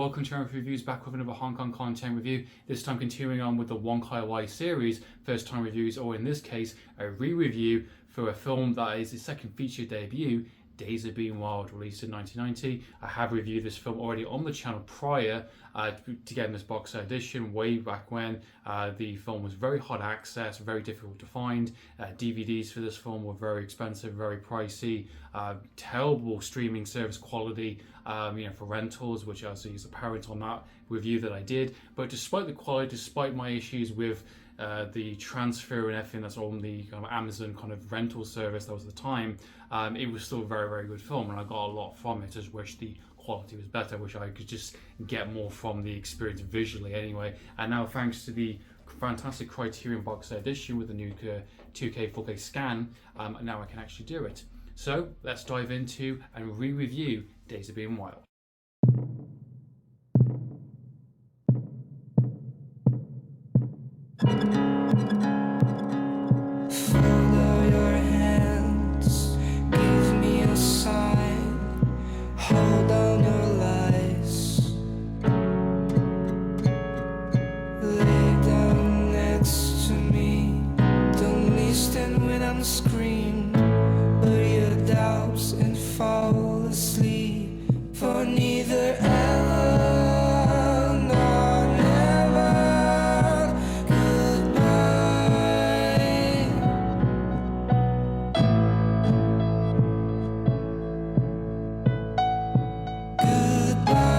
welcome to Amphlett Reviews, back with another Hong Kong content review, this time continuing on with the Wong Kar-Wai series, first time reviews, or in this case, a re-review for a film that is his second feature debut, Days of Being Wild, released in 1990. I have reviewed this film already on the channel prior to getting this box set edition way back when. The film was very hot access, very difficult to find. DVDs for this film were very expensive, very pricey, terrible streaming service quality for rentals, which obviously is apparent on that review that I did. But despite the quality, despite my issues with the transfer and everything that's on the kind of Amazon kind of rental service that was at the time, it was still a very, very good film, and I got a lot from it. I just wish the quality was better. I wish I could just get more from the experience visually anyway. And now, thanks to the fantastic Criterion box set edition with the new 2K 4K scan, now I can actually do it. So let's dive into and re-review Days of Being Wild. Scream, bury your doubts and fall asleep, for neither ever nor never. Goodbye. Goodbye.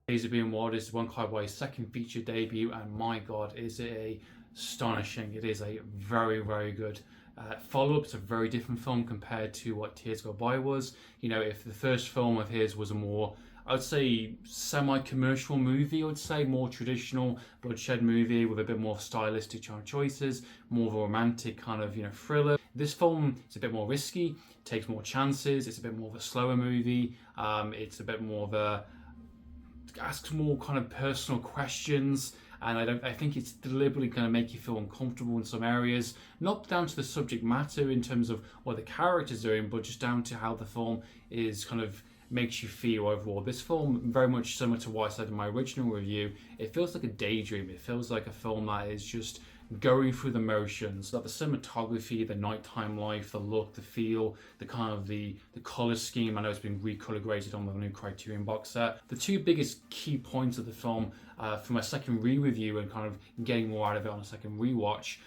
Days of Being Wild is Wong Kar-Wai's second feature debut, and my god, is it astonishing. It is a very, very good follow-up. It's a very different film compared to what Tears Go By was. You know, if the first film of his was a more, I would say, semi-commercial movie, I would say, more traditional bloodshed movie with a bit more stylistic choices, more of a romantic kind of, thriller. This film is a bit more risky, takes more chances, it's a bit more of a slower movie, it's a bit more of a, asks more kind of personal questions, and I think it's deliberately going to make you feel uncomfortable in some areas, not down to the subject matter in terms of what the characters are doing, but just down to how the film is kind of makes you feel overall. This film, very much similar to what I said in my original review, it feels like a daydream. It feels like a film that is just going through the motions. Like the cinematography, the nighttime life, the look, the feel, the kind of the color scheme. I know it's been recolor graded on the new Criterion box set. The two biggest key points of the film from a second re-review and kind of getting more out of it on a second rewatch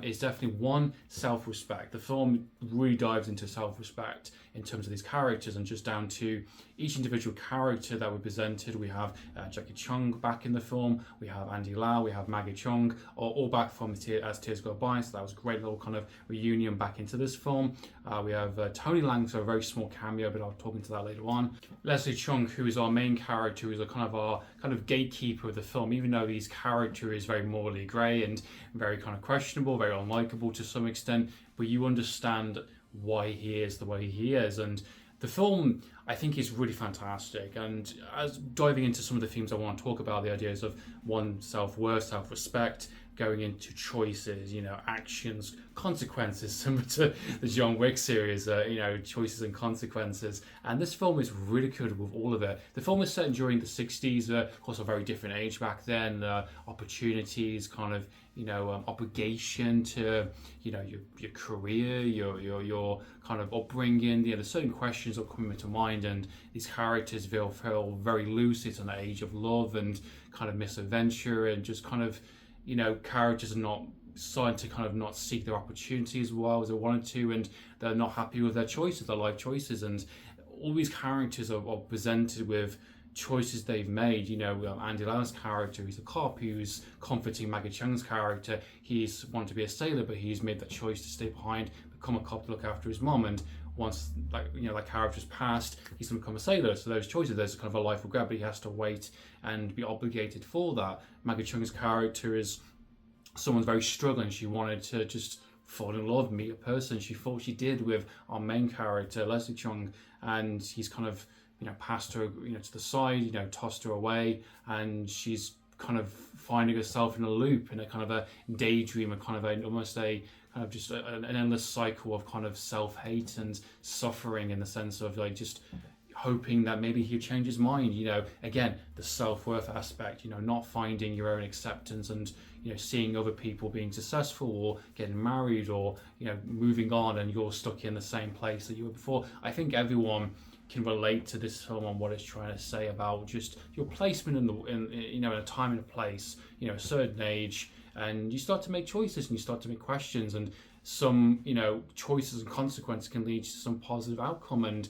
is definitely one, self-respect. The film really dives into self-respect in terms of these characters, and just down to each individual character that we presented. We have Jackie Chung back in the film, we have Andy Lau, we have Maggie Chung, all back from As Tears Go By, so that was a great little kind of reunion back into this film. We have Tony Leung, so a very small cameo, but I'll talk into that later on. Leslie Chung, who is our main character, who is a kind of our gatekeeper of the film, even though his character is very morally grey and very kind of questionable, very unlikable to some extent, but you understand why he is the way he is. And the film, I think, is really fantastic. And as diving into some of the themes I want to talk about, the ideas of one, self-worth, self-respect, going into choices, actions, consequences, similar to the John Wick series, choices and consequences. And this film is really good with all of it. The film is set during the 60s, of course, a very different age back then, opportunities, kind of, obligation to, your career, your kind of upbringing. There's certain questions that come into mind, and these characters feel very loose. It's an age of love and kind of misadventure, and just kind of, characters are not starting to kind of not seek their opportunities as well as they wanted to, and they're not happy with their choices, their life choices. And all these characters are presented with choices they've made. Andy Lau's character, he's a cop who's comforting Maggie Chung's character. He's wanted to be a sailor, but he's made that choice to stay behind, become a cop to look after his mom. And once that character's passed, he's going to become a sailor. So those choices, there's kind of a life regret, but he has to wait and be obligated for that. Maggie Chung's character is someone's very struggling. She wanted to just fall in love, meet a person. She thought she did with our main character, Leslie Chung, and he's kind of, passed her, to the side, tossed her away, and she's kind of finding herself in a loop, in a kind of a daydream, a kind of almost a kind of just an endless cycle of kind of self-hate and suffering, in the sense of like just hoping that maybe he'll change his mind. Again, the self-worth aspect, not finding your own acceptance, and seeing other people being successful or getting married or moving on, and you're stuck in the same place that you were before. I think everyone can relate to this film on what it's trying to say about just your placement in a time and a place, a certain age, and you start to make choices and you start to make questions, and some choices and consequences can lead to some positive outcome, and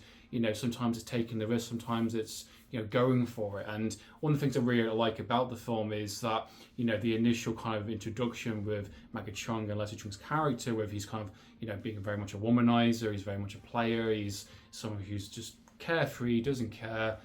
sometimes it's taking the risk, sometimes it's going for it. And one of the things I really like about the film is that the initial kind of introduction with Maggie Cheung and Leslie Cheung's character, with he's kind of being very much a womanizer, he's very much a player, he's someone who's just carefree, doesn't care,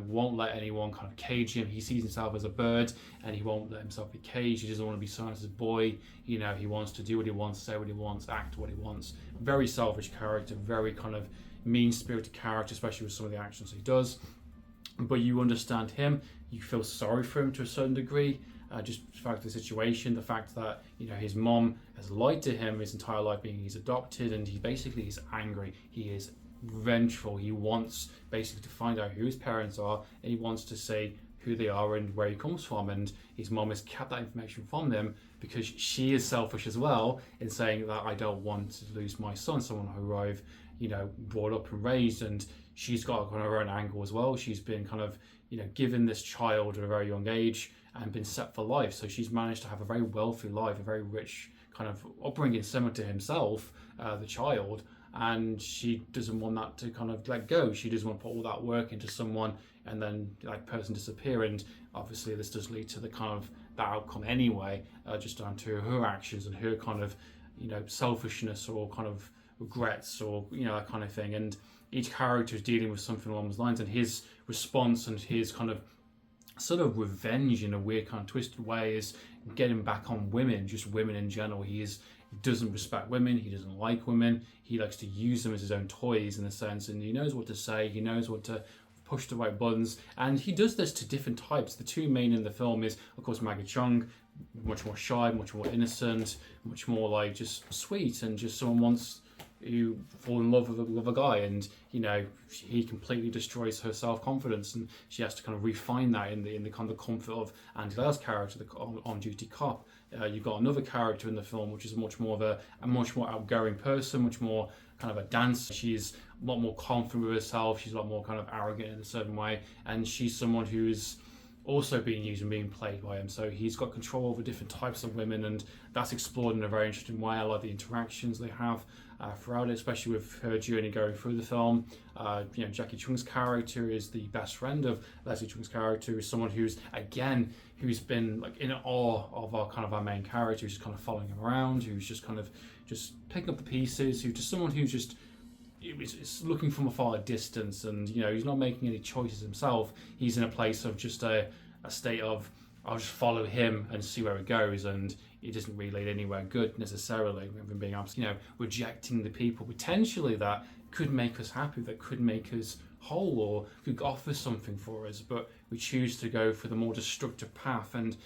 won't let anyone kind of cage him. He sees himself as a bird and he won't let himself be caged. He doesn't want to be someone else's boy. He wants to do what he wants, say what he wants, act what he wants. Very selfish character, very kind of mean-spirited character, especially with some of the actions he does. But you understand him, you feel sorry for him to a certain degree, just the fact of the situation, the fact that his mom has lied to him his entire life, being he's adopted, and he's angry, he is vengeful, he wants basically to find out who his parents are, and he wants to say who they are and where he comes from, and his mom has kept that information from them because she is selfish as well, in saying that I don't want to lose my son, someone who I've brought up and raised. And she's got kind of her own angle as well. She's been kind of given this child at a very young age and been set for life, so she's managed to have a very wealthy life, a very rich kind of upbringing, similar to himself, the child, and she doesn't want that to kind of let go. She doesn't want to put all that work into someone and then person disappear. And obviously this does lead to the kind of that outcome anyway, just down to her actions and her kind of selfishness or kind of regrets or that kind of thing. And each character is dealing with something along those lines, and his response and his kind of sort of revenge in a weird kind of twisted way is getting back on women, just women in general. He doesn't respect women, he doesn't like women, he likes to use them as his own toys in a sense, and he knows what to say, he knows what to push the right buttons, and he does this to different types. The two main in the film is, of course, Maggie Cheung, much more shy, much more innocent, much more like just sweet, and just someone wants you fall in love with a guy, and he completely destroys her self-confidence, and she has to kind of refine that in the kind of comfort of Andy Lau's character, the on-duty cop. You've got another character in the film which is much more of a much more outgoing person, much more kind of a dancer. She's a lot more confident with herself, she's a lot more kind of arrogant in a certain way, and she's someone who is also being used and being played by him. So he's got control over different types of women, and that's explored in a very interesting way. I like the interactions they have throughout it, especially with her journey going through the film. Jackie Cheung's character is the best friend of Leslie Cheung's character, is someone who's been like in awe of our main character, who's just kind of following him around, who's just kind of just picking up the pieces, who's just someone who's just is looking from afar at distance, and he's not making any choices himself. He's in a place of just a state of I'll just follow him and see where it goes, and it doesn't really lead anywhere good necessarily. Even being rejecting the people potentially that could make us happy, that could make us whole, or could offer something for us, but we choose to go for the more destructive path, and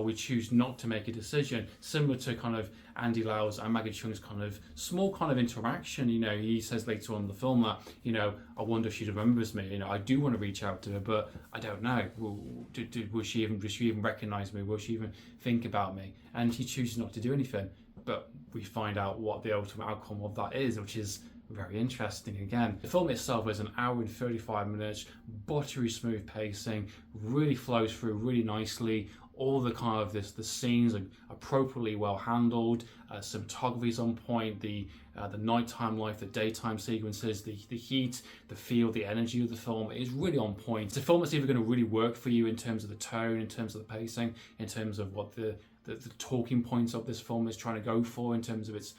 we choose not to make a decision, similar to kind of Andy Lau's and Maggie Cheung's kind of small kind of interaction. He says later on in the film that, I wonder if she remembers me. I do want to reach out to her, but I don't know. Will she even recognize me? Will she even think about me? And he chooses not to do anything. But we find out what the ultimate outcome of that is, which is very interesting. Again, the film itself is an hour and 35 minutes, buttery smooth pacing, really flows through really nicely. All the kind of the scenes are appropriately well handled. Cinematography's on point. The nighttime life, the daytime sequences, the heat, the feel, the energy of the film is really on point. It's a film that's either going to really work for you in terms of the tone, in terms of the pacing, in terms of what the talking points of this film is trying to go for, in terms of its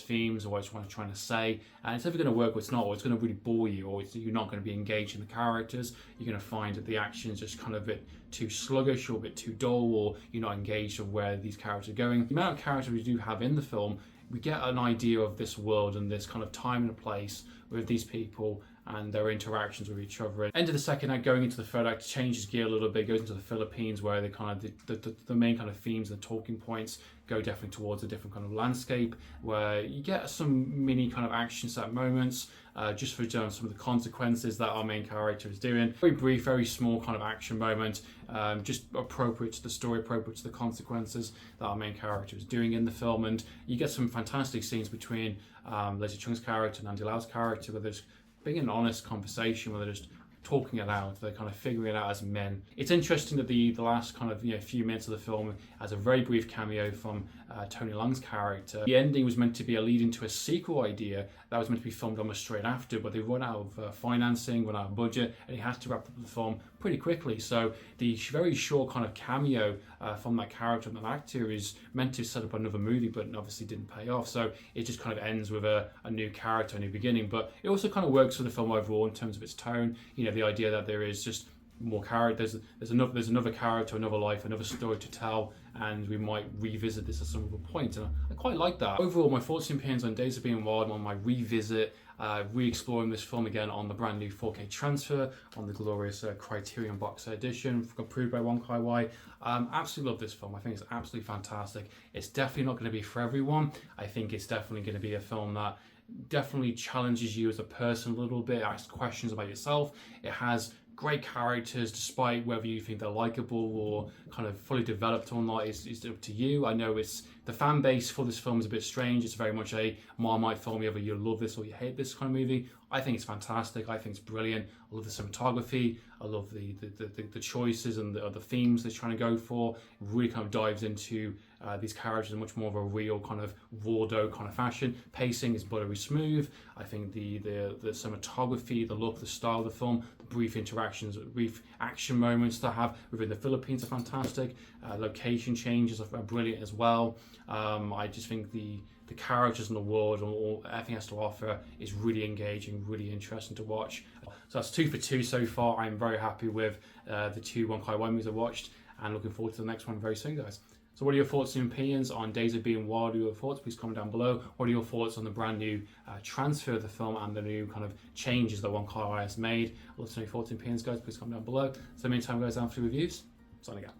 themes, or what it's trying to say, and it's either going to work or it's not, or it's going to really bore you, or you're not going to be engaged in the characters. You're going to find that the action is just kind of a bit too sluggish or a bit too dull, or you're not engaged of where these characters are going. The amount of characters we do have in the film, we get an idea of this world and this kind of time and a place with these people, and their interactions with each other. End of the second act, going into the third act, changes gear a little bit, goes into the Philippines, where the kind of the main kind of themes and talking points go definitely towards a different kind of landscape, where you get some mini kind of action set moments, just for some of the consequences that our main character is doing. Very brief, very small kind of action moment, just appropriate to the story, appropriate to the consequences that our main character is doing in the film. And you get some fantastic scenes between Leslie Chung's character and Andy Lau's character, where there's being an honest conversation, where they're just talking it out, they're kind of figuring it out as men. It's interesting that the last kind of few minutes of the film has a very brief cameo from Tony Leung's character. The ending was meant to be a lead into a sequel idea that was meant to be filmed almost straight after, but they run out of financing, run out of budget, and he had to wrap up the film pretty quickly. So the very short kind of cameo from that character and that actor is meant to set up another movie, but obviously didn't pay off. So it just kind of ends with a new character, a new beginning. But it also kind of works for the film overall in terms of its tone. The idea that there is just more characters, there's another character, another life, another story to tell, and we might revisit this at some other point. And I quite like that. Overall, my thoughts and opinions on Days of Being Wild, on my revisit, re-exploring this film again on the brand new 4K transfer, on the glorious Criterion box set edition approved by Wong Kar-Wai. Absolutely love this film. I think it's absolutely fantastic. It's definitely not going to be for everyone. I think it's definitely going to be a film that definitely challenges you as a person a little bit, asks questions about yourself. It has great characters, despite whether you think they're likable or kind of fully developed or not is up to you. I know it's the fan base for this film is a bit strange. It's very much a Marmite film. Either you love this or you hate this kind of movie. I think it's fantastic. I think it's brilliant. I love the cinematography. I love the choices and the themes they're trying to go for. It really kind of dives into these characters in much more of a real kind of raw dough kind of fashion. Pacing is buttery smooth. I think the cinematography, the look, the style of the film, the brief interactions, brief action moments that have within the Philippines are fantastic. Location changes are brilliant as well. I just think the characters in the world and all everything has to offer is really engaging, really interesting to watch. So that's 2 for 2 so far. I'm very happy with the 2 Wong Kar-Wai movies I watched, and looking forward to the next one very soon, guys. So what are your thoughts and opinions on Days of Being Wild? What are your thoughts? Please comment down below. What are your thoughts on the brand new transfer of the film and the new kind of changes that Wong Kar-Wai has made? I'd love to know your thoughts and opinions, guys. Please comment down below. So in the meantime, guys, down for the reviews. Signing out.